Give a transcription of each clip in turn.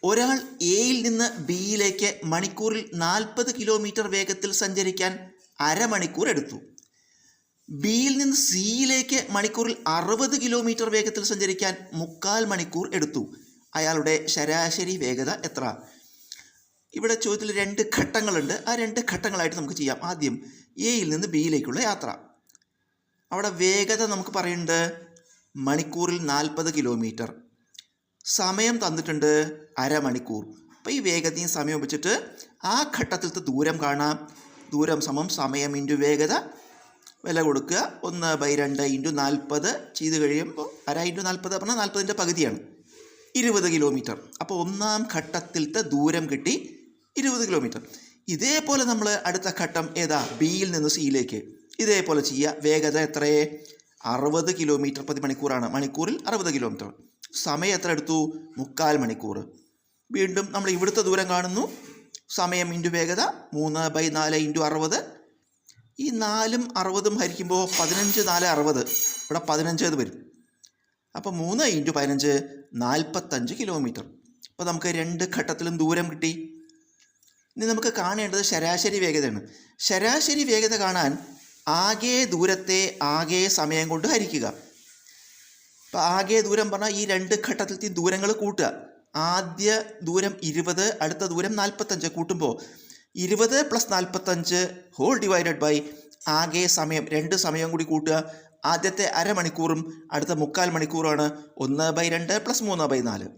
ഒരാൾ എയിൽ നിന്ന് ബിയിലേക്ക് മണിക്കൂറിൽ 40 കിലോമീറ്റർ വേഗത്തിൽ സഞ്ചരിക്കാൻ അരമണിക്കൂർ എടുത്തു. ബിയിൽ നിന്ന് സിയിലേക്ക് മണിക്കൂറിൽ 60 കിലോമീറ്റർ വേഗത്തിൽ സഞ്ചരിക്കാൻ 3/4 മണിക്കൂർ എടുത്തു. അയാളുടെ ശരാശരി വേഗത എത്ര? ഇവിടെ ചോദ്യത്തിൽ 2 ഘട്ടങ്ങളുണ്ട്. ആ 2 ഘട്ടങ്ങളായിട്ട് നമുക്ക് ചെയ്യാം. ആദ്യം എയിൽ നിന്ന് ബിയിലേക്കുള്ള യാത്ര. അവിടെ വേഗത നമുക്ക് പറയുന്നുണ്ട് മണിക്കൂറിൽ 40 കിലോമീറ്റർ. സമയം തന്നിട്ടുണ്ട് അരമണിക്കൂർ. അപ്പോൾ ഈ വേഗതയും സമയം വെച്ചിട്ട് ആ ഘട്ടത്തിലത്തെ ദൂരം കാണാം. ദൂരം സമം സമയം ഇൻറ്റു വേഗത, വില കൊടുക്കുക. 1/2 ഇൻറ്റു 40 ചെയ്ത് കഴിയുമ്പോൾ 1/2 ഇൻറ്റു 40 പറഞ്ഞാൽ 40ൻ്റെ പകുതിയാണ്, 20 കിലോമീറ്റർ. അപ്പോൾ ഒന്നാം ഘട്ടത്തിലത്തെ ദൂരം കിട്ടി 20 കിലോമീറ്റർ. ഇതേപോലെ നമ്മൾ അടുത്ത ഘട്ടം ഏതാ? ബിയിൽ നിന്ന് സിയിലേക്ക്. ഇതേപോലെ ചെയ്യുക. വേഗത എത്രയേ? 60 കിലോമീറ്റർ പ്രതി മണിക്കൂറാണ്. മണിക്കൂറിൽ 60 കിലോമീറ്റർ. സമയം എത്ര എടുത്തു? 3/4 മണിക്കൂർ. വീണ്ടും നമ്മൾ ഇവിടുത്തെ ദൂരം കാണുന്നു. സമയം ഇൻറ്റു വേഗത 3/4 ഇൻറ്റു 60. ഈ 4ഉം 60ഉം ഹരിക്കുമ്പോൾ 15 4 60. ഇവിടെ 15 വരും. അപ്പോൾ 3 ഇൻറ്റു 15 45 കിലോമീറ്റർ. അപ്പോൾ നമുക്ക് 2 ഘട്ടത്തിലും ദൂരം കിട്ടി. ഇനി നമുക്ക് കാണേണ്ടത് ശരാശരി വേഗതയാണ്. ശരാശരി വേഗത കാണാൻ ആകെ ദൂരത്തെ ആകെ സമയം കൊണ്ട് ഹരിക്കുക. അപ്പോൾ ആകെ ദൂരം പറഞ്ഞാൽ ഈ 2 ഘട്ടത്തിലത്തെ ദൂരങ്ങൾ കൂട്ടുക. ആദ്യ ദൂരം 20, അടുത്ത ദൂരം 45. കൂട്ടുമ്പോൾ 20 + 45 ഹോൾ ഡിവൈഡഡ് ബൈ ആകെ സമയം, 2 സമയം കൂടി കൂട്ടുക. ആദ്യത്തെ അരമണിക്കൂറും അടുത്ത 3/4 മണിക്കൂറാണ്. 1/2 + 3/4.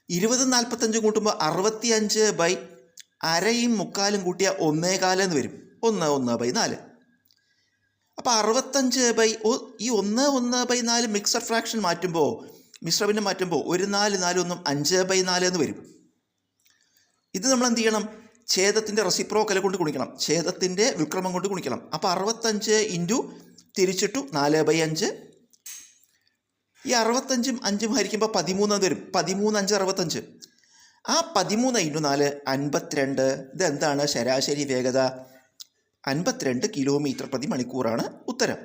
20 45 കൂട്ടുമ്പോൾ 65 ബൈ അരയും 3/4 കൂട്ടിയ 1/4 എന്ന് വരും. 1/4. അപ്പോൾ 65 ബൈ ഈ 1/4 മിക്സഡ് ഫ്രാക്ഷൻ മാറ്റുമ്പോൾ, മിശ്രഭിന്നം മാറ്റുമ്പോൾ 1 4 4 1 5/4 എന്ന് വരും. ഇത് നമ്മൾ എന്ത് ചെയ്യണം? ഛേദത്തിൻ്റെ റെസിപ്രോക്കൽ കൊണ്ട് ഗുണിക്കണം, ഛേദത്തിൻ്റെ വിക്രമം കൊണ്ട് ഗുണിക്കണം. അപ്പോൾ 65 ഇൻറ്റു തിരിച്ചിട്ടു 4/5. ഈ 65ഉം 5ഉം ഹരിക്കുമ്പോൾ 13 എന്ന് വരും. 13 5 65. ആ 13 ഇൻറ്റു 4 52. ഇതെന്താണ്? ശരാശരി വേഗത 52 കിലോമീറ്റർ പ്രതി മണിക്കൂറാണ് ഉത്തരം.